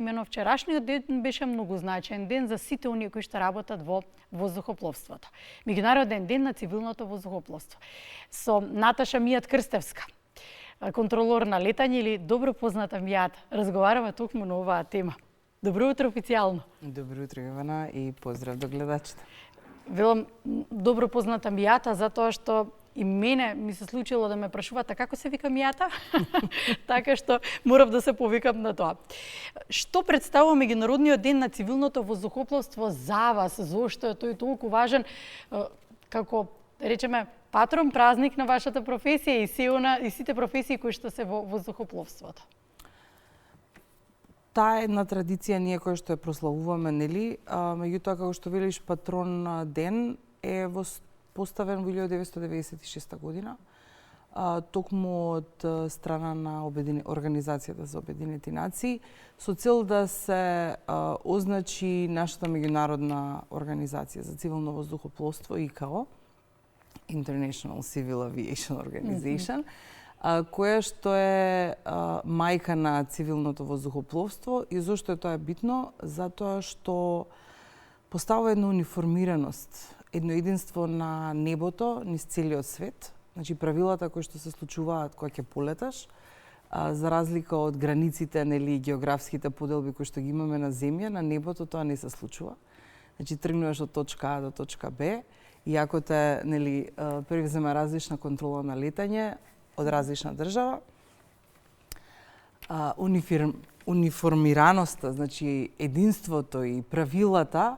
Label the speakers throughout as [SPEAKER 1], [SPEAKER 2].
[SPEAKER 1] Имено вчерашниот ден беше многу значаен ден за сите оние кои што работат во воздухопловството. Меѓународен ден на цивилното воздухопловство. Со Наташа Мијат Крстевска, контролор на летање или добро позната Мијата, разговараме токму на оваа тема. Добро утро официјално.
[SPEAKER 2] Добро утро, Ивана, и поздрав до гледачите.
[SPEAKER 1] Велам добро позната Мијата затоа што и мене ми се случило да ме прашуваат како се вика Мијата, така што морав да се повикам на тоа. Што представува Меѓународниот ден на цивилното воздухопловство за вас? Зошто е тој толку важен како, речеме, патрон, празник на вашата професија и сите професии кои што се во воздухопловството?
[SPEAKER 2] Таа е една традиција ние која што ја прославуваме, нели? Меѓутоа, како што велиш, патрон ден е поставен во 1996 година, токму од страна на Организацијата за Обединети нации, со цел да се означи нашата меѓународна организација за цивилно воздухопловство, ИКАО, International Civil Aviation Organization, која што е мајка на цивилното воздухопловство. И зошто е тоа битно? Затоа што поставува една униформираност, едно единство на небото низ целиот свет. Значи, правилата кои што се случуваат кога ќе полеташ, за разлика од границите, нели, географските поделби кои што ги имаме на земја, на небото тоа не се случува. Значи, тргнуваш од точка А до точка Б, и ако те, нели, превзема различна контрола на летање од различна држава, униформираноста, значи единството и правилата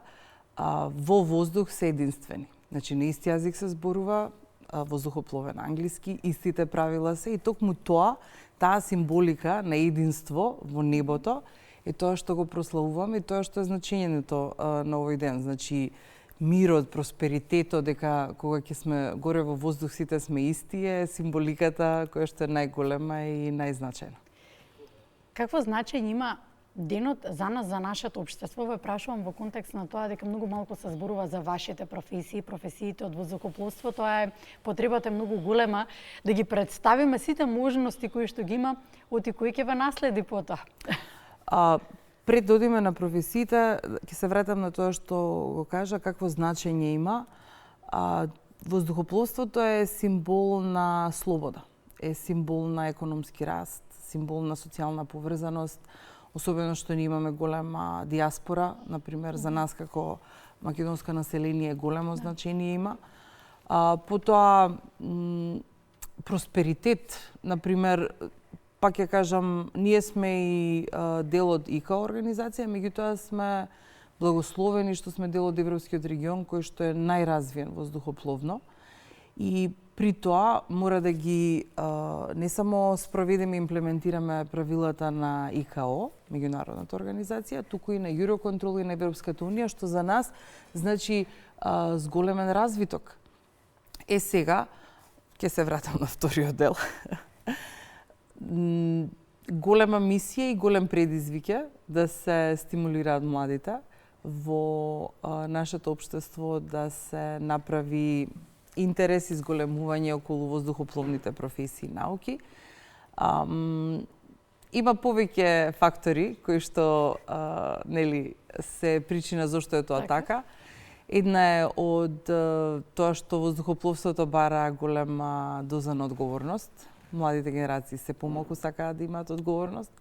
[SPEAKER 2] во воздух се единствени. Значи, на исти јазик се зборува, воздухопловен англиски, истите правила се, и токму тоа, таа символика на единство во небото е тоа што го прославуваме и тоа што е значењето на овој ден. Значи, мирот, просперитетот, дека кога ќе сме горе во воздух сите сме исти, е символиката која што е најголема и најзначајна.
[SPEAKER 1] Какво значење има денот за нас, за нашето општество? Ве прашувам во контекст на тоа дека многу малку се зборува за вашите професии, професиите од воздухопловство. Тоа е потребата е многу голема да ги представиме сите можности кои што ги има од и кој ќе ве наследи потоа.
[SPEAKER 2] Пред да одиме на професиите, ќе се вратам на тоа што го кажа, какво значење има. Воздухопловството е символ на слобода, е символ на економски раст, символ на социјална поврзаност, особено што ние имаме голема диаспора, например, за нас како македонско население големо значение има. Потоа, просперитет, например, пак ќе кажам, ние сме и дел од ИКАО организација, меѓутоа сме благословени што сме дел од Европскиот регион кој што е најразвиен воздухопловно. И при тоа мора да ги не само спроведеме и имплементираме правилата на ИКАО, меѓународната организација, туку и на Юроконтрол и на Европската унија, што за нас значи зголемен развиток. Сега ќе се вратам на вториот дел. Голема мисија и голем предизвик да се стимулираат младите во нашето општество, да се направи интерес и зголемување околу воздухопловните професии и науки. Има повеќе фактори кои што нели се причина зошто е тоа така. Една е од тоа што воздухопловството бара голема доза на одговорност. Младите генерации се помалку сакаат да имаат одговорност.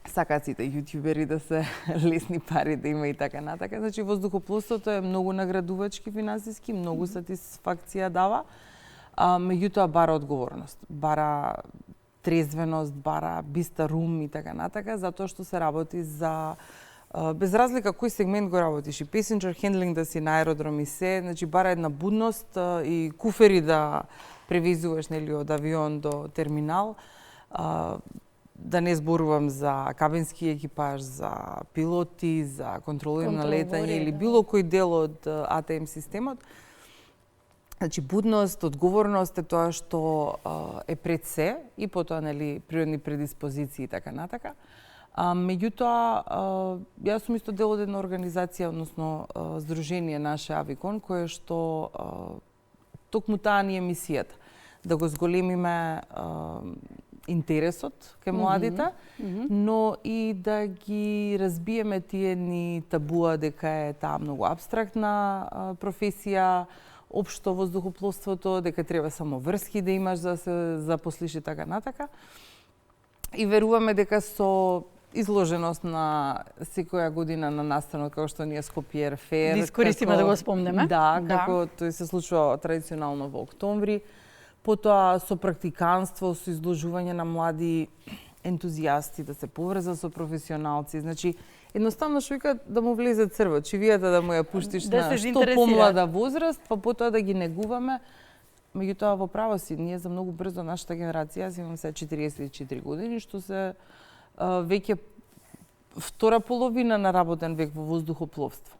[SPEAKER 2] Сакаат сите јутјубери да се лесни пари да има и така натака. Значи, воздухопловството е многу наградувачки финансиски, многу сатисфакција дава, меѓутоа бара одговорност, бара трезвеност, бара бистар ум и така натака, затоа што се работи за без разлика кој сегмент го работиш, и passenger handling да си на аеродром и се, значи бара една будност и куфери да превезуваш, нели, од авион до терминал, да не зборувам за кабински екипаж, за пилоти, за контролери на летање или било кој дел од АТМ системот. Значи, будност, одговорност е тоа што е пред се и потоа, нели, природни предиспозиции и така натака. Меѓутоа, јас сум исто дел од една организација, односно Сдружение Наше Авикон, кое што токму таа ни е мисијата, да го зголемиме интересот кај младите, но и да ги разбиеме тие ни табуа дека е таа многу абстрактна професија, општо воздухопловството, дека треба само врски да имаш за да се запослиш и така натака. И веруваме дека со изложеност на секоја година на настанот, како што ние Скопје Фер.
[SPEAKER 1] Да искористиме да го спомнеме.
[SPEAKER 2] Да, како тој се случува традиционално во октомври. Потоа со практиканство, со изложување на млади ентузијасти, да се поврза со професионалци. Значи, едноставно што вика да му влезе црвот, чивијата да му ја пуштиш
[SPEAKER 1] да
[SPEAKER 2] на што помлада возраст, па потоа да ги негуваме. Меѓутоа во право си, ние за многу брзо нашата генерација, јас имам сега 44 години, што се веќе втора половина на работен век во воздухопловство.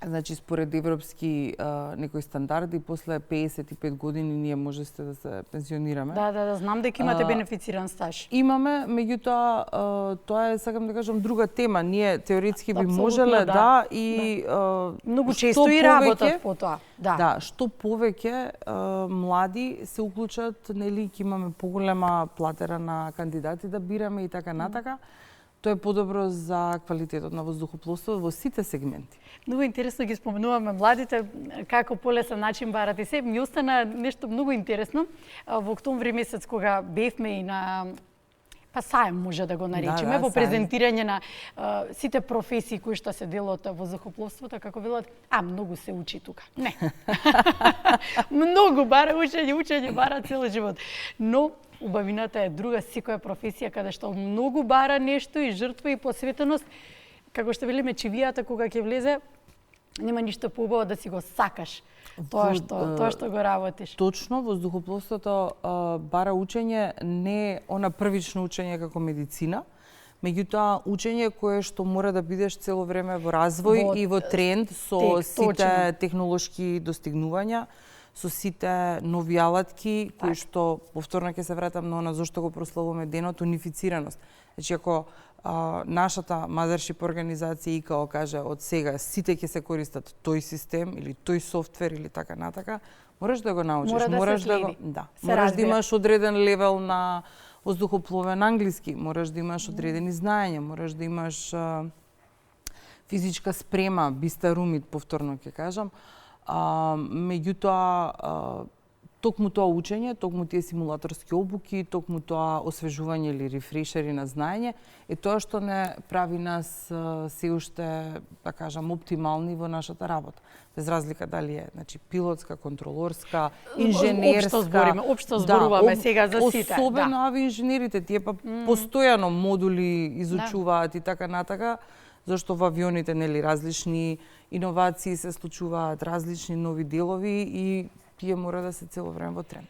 [SPEAKER 2] Значи, според европски некои стандарди, после 55 години ние можете да се пенсионираме.
[SPEAKER 1] Да, знам дека имате бенефициран стаж.
[SPEAKER 2] Имаме, меѓутоа, тоа е, сакам да кажам, друга тема. Ние теоретски би можеле, и
[SPEAKER 1] многу често и работат по тоа.
[SPEAKER 2] Да, што повеќе млади се уклучат, нели, ќе имаме поголема платера на кандидати да бираме и така натака. Тоа е подобро за квалитетот на воздухопловство во сите сегменти.
[SPEAKER 1] Многу интересно ги споменуваме младите, како полесен начин барат и се. Ми остана нешто многу интересно. Во октомври месец, кога бевме и на саем, може да го наречеме, во презентирање на сите професии кои што се дел од воздухопловството, како велат, многу се учи тука. Не. Многу бара учење бара цел живот. Но убавината е друга, секоја професија каде што многу бара нешто и жртва и посветеност. Како што велиме, чивијата кога ќе влезе, нема ништо поубаво да си го сакаш тоа што го работиш.
[SPEAKER 2] Точно, воздухопловството бара учење, не она првично учење како медицина, меѓутоа учење кое што мора да бидеш цело време во развој и во тренд со сите технолошки достигнувања, со сите нови алатки, кои што повторно ќе се вратам на она зашто го прославуваме денот, унифицираност. Значи, ако нашата Mothership организација ИКАО каже од сега сите ќе се користат тој систем или тој софтвер или така натака, мораш да го научиш,
[SPEAKER 1] мораш
[SPEAKER 2] да имаш одреден левел на воздухопловен англиски, мораш да имаш одредени знаења, мораш да имаш физичка спрема, бистарумит, повторно ќе кажам. Меѓутоа, токму тоа учење, токму тие симулаторски обуки, токму тоа освежување или рефрешери на знаење, е тоа што не прави нас се уште, да кажам, оптимални во нашата работа. Без разлика дали е, значи, пилотска, контролорска, инженерска.
[SPEAKER 1] Општо зборуваме сега за сите.
[SPEAKER 2] Особено авиоинженерите, тие па постојано модули изучуваат и така натака, зашто во авионите, нели, различни иновации се случуваат, различни нови делови и тие мора да се цело време во тренд.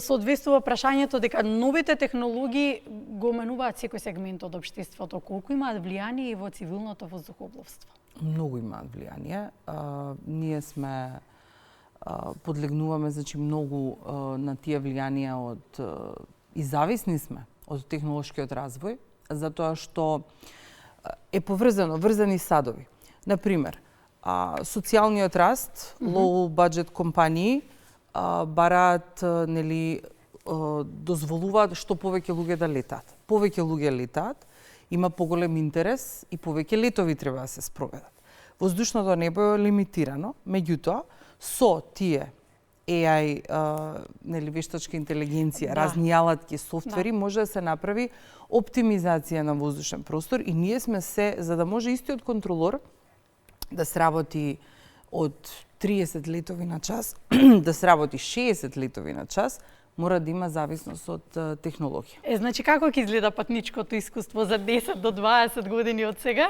[SPEAKER 1] Соодветствува прашањето дека новите технологии го менуваат секој сегмент од општеството. Колку имаат влијание и во цивилното воздухопловство?
[SPEAKER 2] Многу имаат влијание. Ние сме подлегнуваме, значи, многу на тие влијанија од и зависни сме од технолошкиот развој, затоа што е врзани садови. Например, социјалниот раст, low budget компании бараат, нели, дозволуваат што повеќе луѓе да летаат. Повеќе луѓе летаат, има поголем интерес и повеќе летови треба да се спроведат. Воздушното небо е лимитирано, меѓутоа со тие AI, нели, вештачка интелигенција, разни алатки, софтвери, може да се направи оптимизација на воздушен простор и ние сме се, за да може истиот контролор да сработи од 30 летови на час, да сработи 60 летови на час, мора да има зависност од технологија.
[SPEAKER 1] Значи, како ќе изгледа патничкото искуство за 10 до 20 години од сега?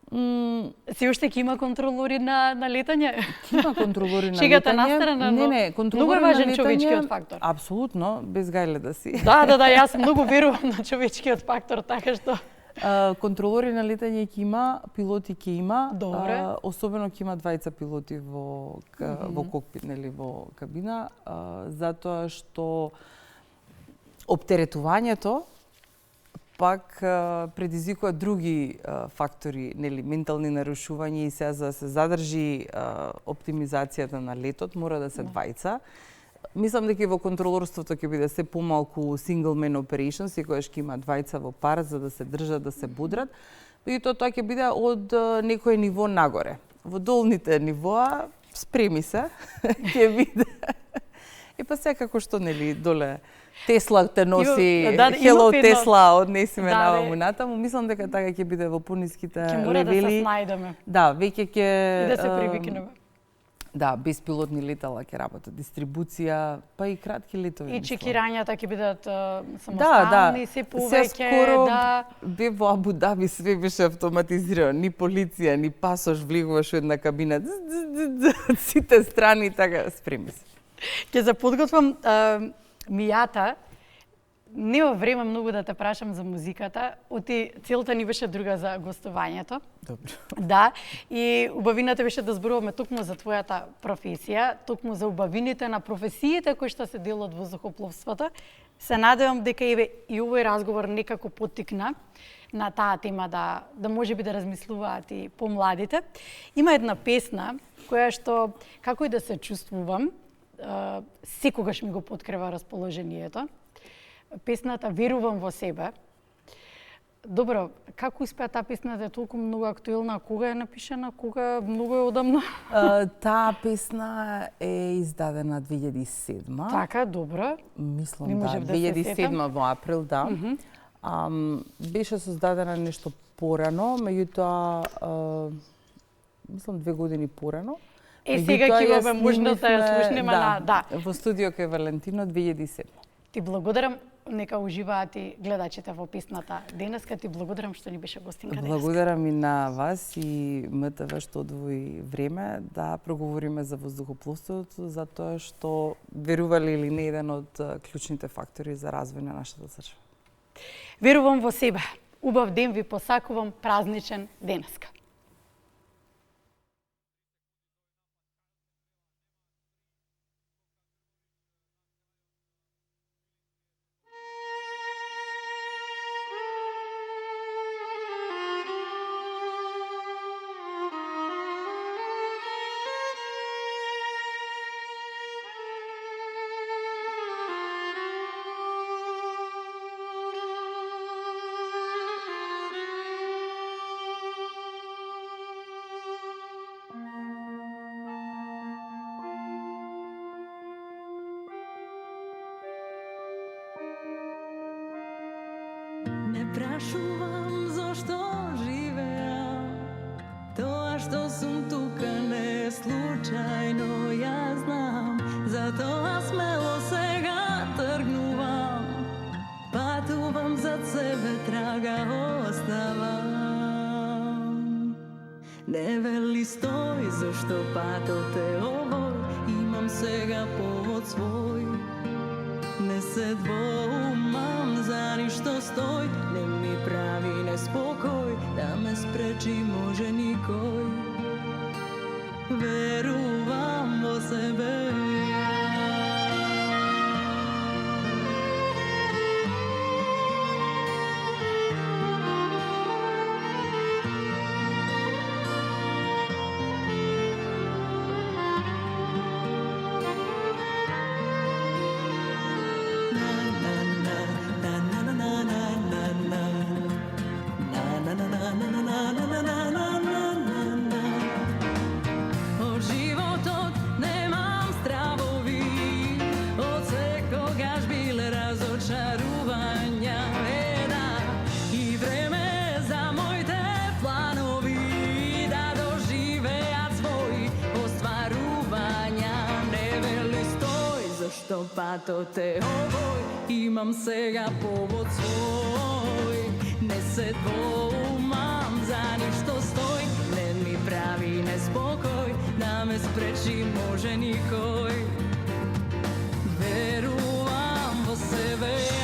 [SPEAKER 1] Се уште ќе има контролори на летање?
[SPEAKER 2] Има контролори на летање.
[SPEAKER 1] Шегата настрана, но многу е важен човечкиот фактор.
[SPEAKER 2] Апсолутно, без гајле да си.
[SPEAKER 1] Да, јас многу верувам на човечкиот фактор, така што
[SPEAKER 2] контролори на летање ќе има, пилоти ќе има.
[SPEAKER 1] Добре.
[SPEAKER 2] Особено ќе има двајца пилоти во кокпит, нели, во кабина, затоа што оптеретувањето пак предизвикува други фактори, нели, ментални нарушувања и сега за да се задржи оптимизацијата на летот мора да се двајца. Мислам дека и во контролорството ќе биде се помалку single man operations, секогаш ќе има двајца во пар за да се држат, да се будрат. И тоа ќе биде од некој ниво нагоре. Во долните нивоа спреми се, ќе биде. И па секако што нели доле Тесла те носи, Hello Тесла, однеси ме наваму натаму. Мислам дека така ќе биде во пониските левели.
[SPEAKER 1] Ќе мора да се снајдеме.
[SPEAKER 2] Да, веќе ќе
[SPEAKER 1] И да се привикнеме.
[SPEAKER 2] Да, беспилотни летала ќе работат, дистрибуција, па и кратки летови.
[SPEAKER 1] И чекирањата ќе бидат самостални, се повеќе, да.
[SPEAKER 2] Бе во Абу Даби све беше автоматизирано, ни полиција, ни пасош влегуваш во една кабина, сите страни така спреми се.
[SPEAKER 1] Ќе се подготвам Мијата. Нема време многу да те прашам за музиката, оти целта ни беше друга за гостувањето.
[SPEAKER 2] Добро.
[SPEAKER 1] Да, и убавината беше да зборуваме токму за твојата професија, токму за убавините на професиите кои што се дел од воздухопловството. Се надевам дека и овој разговор некако поттикна на таа тема да можеби да размислуваат и помладите. Има една песна која што како и да се чувствувам, секогаш ми го подкрива расположението. Песната "Верувам во себе". Добро, како успеа таа песна да е толку многу актуелна? Кога е напишана? Кога? Многу е одамна?
[SPEAKER 2] Таа песна е издадена 2007.
[SPEAKER 1] Така, добро.
[SPEAKER 2] Мислам,
[SPEAKER 1] Не
[SPEAKER 2] да,
[SPEAKER 1] можев да се
[SPEAKER 2] 2007 во април, да. Беше создадена нешто порано, меѓутоа, мислам 2 години порано.
[SPEAKER 1] Сега ќе имаме можност да ја слушнеме да.
[SPEAKER 2] Во студио кај Валентино 2007.
[SPEAKER 1] Ти благодарам, нека уживаат и гледачите во песната денеска. Ти благодарам што ни беше гостинка денеска.
[SPEAKER 2] Благодарам и на вас и МТВ што одвои време да проговориме за воздухопловството, затоа што верували или не еден од клучните фактори за развој на нашата држава.
[SPEAKER 1] Верувам во себе. Убав ден ви посакувам, празничен денеска.
[SPEAKER 3] Прашувам зошто живеам, тоа што сум тука не е случајно, ја знам, затоа смело сега тргнувам, патувам зад себе, трага оставам. Не вели стој, зашто патот е овој, имам сега повод свој, не се двоумам, за ништо стој, не ми прави неспокој, да ме спречи може никој. Верувам во себе. Што патот е овој, имам сега повод свој, не се двоумам, за ништо стој, не ми прави неспокој, да ме спречи може никој. Верувам во себе.